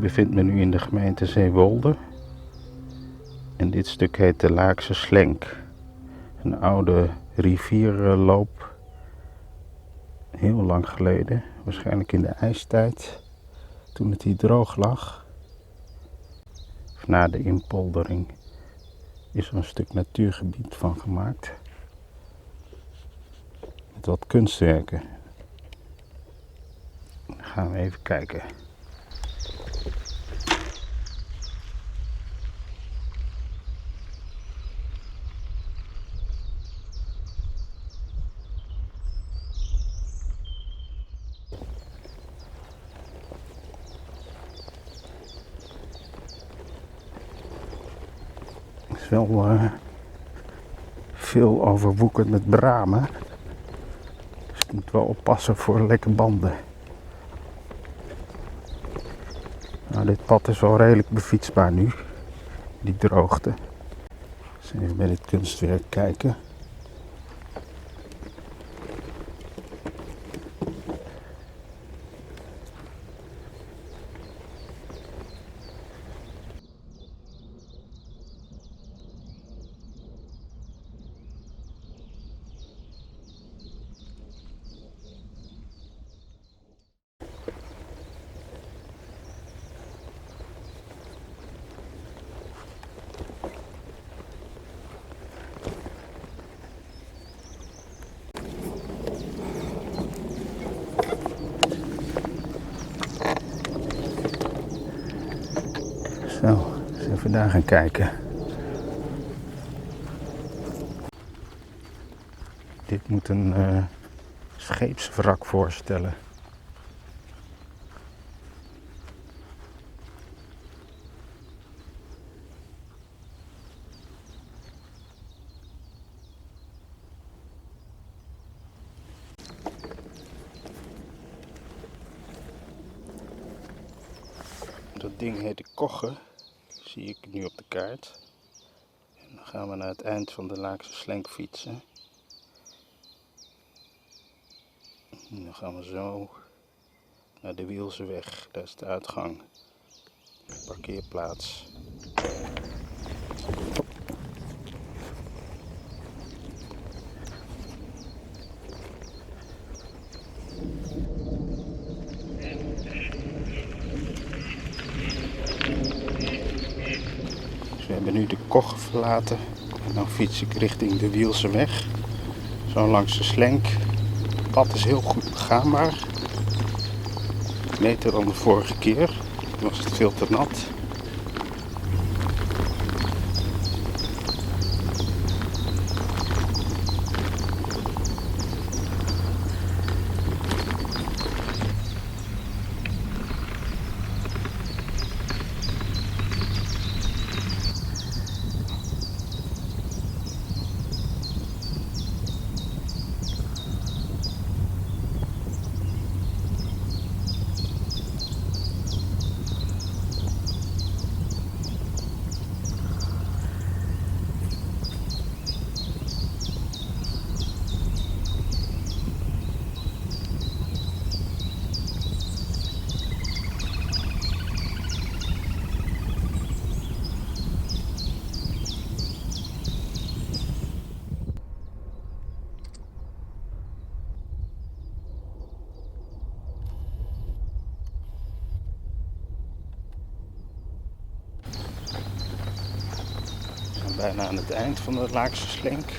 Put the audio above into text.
bevind me nu in de gemeente Zeewolde. En dit stuk heet de Laakse Slenk. Een oude rivierloop. Heel lang geleden. Waarschijnlijk in de ijstijd. Toen het hier droog lag. Of na de inpoldering is er een stuk natuurgebied van gemaakt. Met wat kunstwerken. Dan gaan we even kijken. Het is wel veel overwoekerd met bramen. Dus je moet wel oppassen voor lekke banden. Nou, dit pad is wel redelijk befietsbaar nu. Die droogte. Dus even bij dit kunstwerk kijken. Zo, eens even daar gaan kijken. Dit moet een scheepswrak voorstellen. Dat ding heet de Kogge, zie ik nu op de kaart. En dan gaan we naar het eind van de Laakse Slenk fietsen. En dan gaan we zo naar de Wielseweg, daar is de uitgang. Parkeerplaats. We hebben nu de Kogge verlaten en dan fiets ik richting de Wielseweg. Zo langs de Slenk. Het pad is heel goed begaanbaar. Beter dan de vorige keer. Toen was het veel te nat. Bijna aan het eind van de Laakse Slenk.